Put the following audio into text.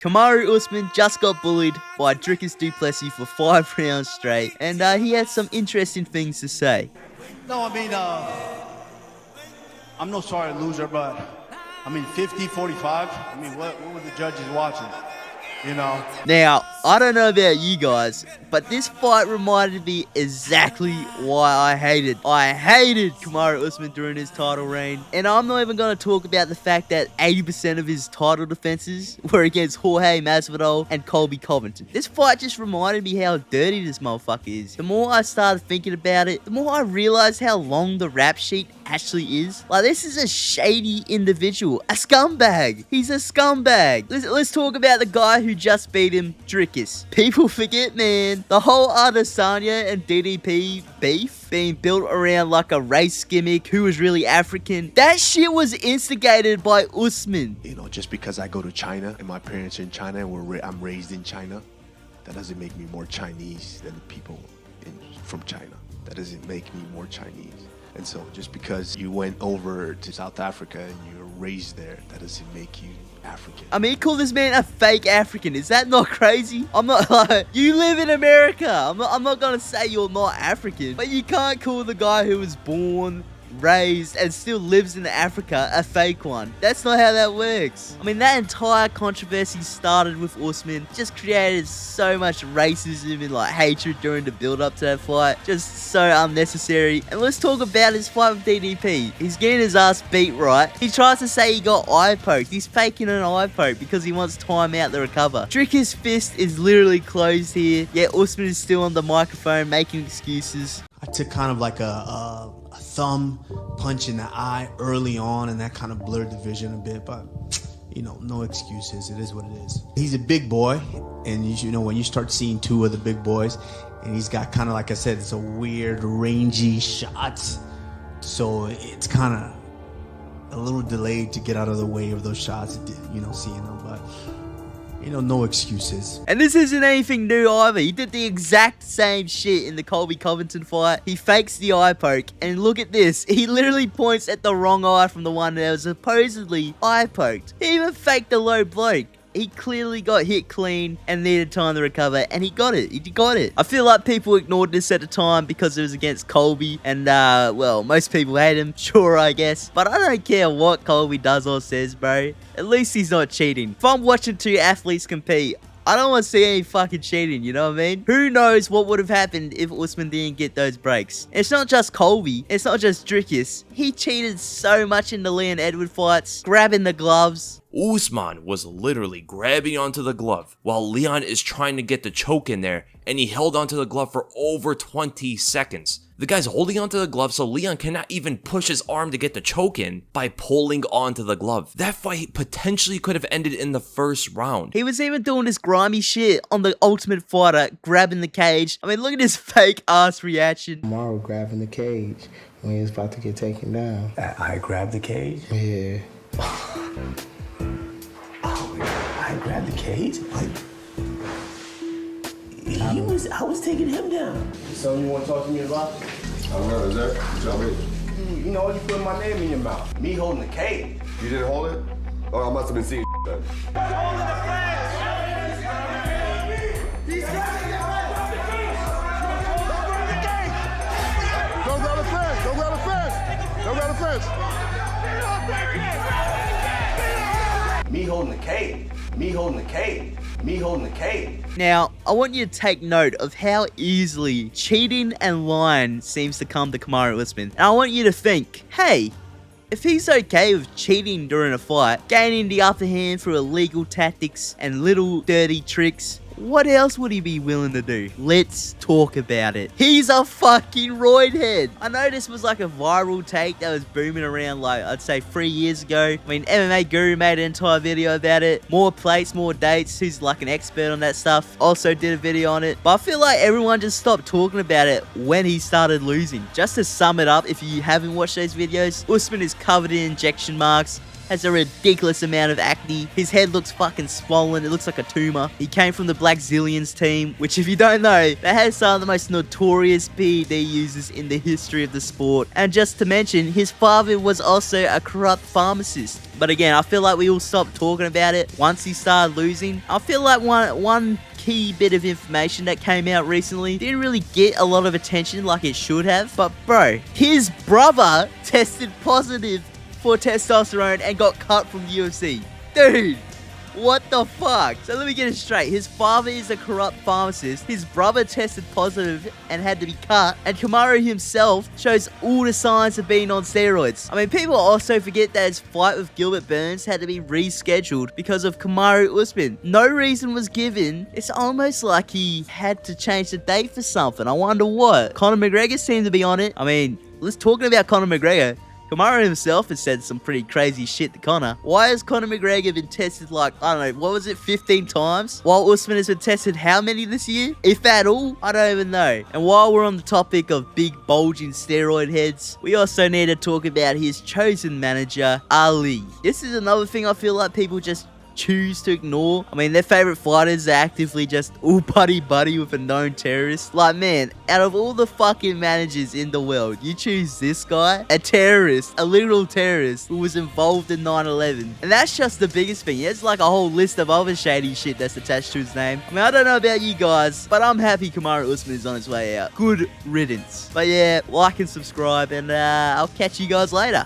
Kamaru Usman just got bullied by Dricus du Plessis for 5 rounds straight, and he had some interesting things to say. No, I mean, I'm no sorry loser, but I mean, 50, 45. I mean, what were the judges watching? You know? Now, I don't know about you guys, but this fight reminded me exactly why I hated Kamaru Usman during his title reign. And I'm not even going to talk about the fact that 80% of his title defenses were against Jorge Masvidal and Colby Covington. This fight just reminded me how dirty this motherfucker is. The more I started thinking about it, the more I realized how long the rap sheet actually is. Like, this is a shady individual, a scumbag. He's a scumbag. Let's talk about the guy who just beat him, Dricus. People forget, man, the whole Adesanya and DDP beef being built around like a race gimmick, who was really African. That shit was instigated by Usman. You know, just because I go to China and my parents are in China and I'm raised in China, that doesn't make me more Chinese than the people from China. That doesn't make me more Chinese. And so just because you went over to South Africa and you were raised there, that doesn't make you African. I mean, call this man a fake African. Is that not crazy? I'm not like, you live in America. I'm not gonna say you're not African, but you can't call the guy who was born, raised, and still lives in Africa a fake one. That's not how that works. I mean, that entire controversy started with Usman, just created so much racism and like hatred during the build up to that fight. Just so unnecessary. And let's talk about his fight with DDP. He's getting his ass beat, right? He tries to say he got eye poked. He's faking an eye poke because he wants time out to recover. Dricus' fist is literally closed here, yet Usman is still on the microphone making excuses. I took kind of like a thumb punch in the eye early on, and that kind of blurred the vision a bit, but you know, no excuses. It is what it is. He's a big boy, and you know, when you start seeing two of the big boys, and he's got kind of, like I said, it's a weird rangy shot, so it's kind of a little delayed to get out of the way of those shots, you know, seeing them, but you know, no excuses. And this isn't anything new either. He did the exact same shit in the Colby Covington fight. He fakes the eye poke, and look at this. He literally points at the wrong eye from the one that was supposedly eye poked. He even faked the low bloke. He clearly got hit clean and needed time to recover, and he got it. He got it. I feel like people ignored this at the time because it was against Colby, and well, most people hate him, sure, I guess. But I don't care what Colby does or says, bro. At least he's not cheating. If I'm watching two athletes compete, I don't want to see any fucking cheating, you know what I mean? Who knows what would have happened if Usman didn't get those breaks. It's not just Colby, it's not just Dricus. He cheated so much in the Leon Edward fights, grabbing the gloves. Usman was literally grabbing onto the glove while Leon is trying to get the choke in there, and he held onto the glove for over 20 seconds. The guy's holding onto the glove so Leon cannot even push his arm to get the choke in by pulling onto the glove. That fight potentially could have ended in the first round. He was even doing this grimy shit on the Ultimate Fighter, grabbing the cage. I mean, look at his fake ass reaction. Kamaru grabbing the cage when he was about to get taken down. I grabbed the cage? Yeah. I grabbed the cage? Like, I was taking him down. Something you want to talk to me about? I don't know, is that? You tell me. You know, you put my name in your mouth. Me holding the cage. You didn't hold it? Oh, I must have been seeing then. Don't grab the fence! Don't grab the fence! Don't grab the fence! Me holding the cage. Me holding the cage. Me holding the cage. Now, I want you to take note of how easily cheating and lying seems to come to Kamaru Usman. And I want you to think, hey, if he's okay with cheating during a fight, gaining the upper hand through illegal tactics and little dirty tricks, what else would he be willing to do? Let's talk about it. He's a fucking roid head. I know this was like a viral take that was booming around, like, I'd say 3 years ago. I mean, MMA Guru made an entire video about it. More Plates, More Dates, who's like an expert on that stuff, also did a video on it. But I feel like everyone just stopped talking about it when he started losing. Just to sum it up, if you haven't watched those videos, Usman is covered in injection marks, has a ridiculous amount of acne. His head looks fucking swollen. It looks like a tumor. He came from the Black Zillions team, which if you don't know, they had some of the most notorious PED users in the history of the sport. And just to mention, his father was also a corrupt pharmacist. But again, I feel like we all stopped talking about it once he started losing. I feel like one key bit of information that came out recently didn't really get a lot of attention like it should have. But bro, his brother tested positive for testosterone and got cut from the UFC. Dude, what the fuck? So let me get it straight. His father is a corrupt pharmacist. His brother tested positive and had to be cut. And Kamaru himself shows all the signs of being on steroids. I mean, people also forget that his fight with Gilbert Burns had to be rescheduled because of Kamaru Usman. No reason was given. It's almost like he had to change the date for something. I wonder what. Conor McGregor seemed to be on it. I mean, let's talking about Conor McGregor. Kamaru himself has said some pretty crazy shit to Conor. Why has Conor McGregor been tested like, I don't know, what was it, 15 times? While Usman has been tested how many this year? If at all? I don't even know. And while we're on the topic of big bulging steroid heads, we also need to talk about his chosen manager, Ali. This is another thing I feel like people just choose to ignore. I mean, their favorite fighters are actively just all buddy with a known terrorist. Like, man, out of all the fucking managers in the world, you choose this guy? A terrorist, a literal terrorist who was involved in 9/11. And that's just the biggest thing. There's like a whole list of other shady shit that's attached to his name. I mean, I don't know about you guys, but I'm happy Kamaru Usman is on his way out. Good riddance. But yeah, like and subscribe, and I'll catch you guys later.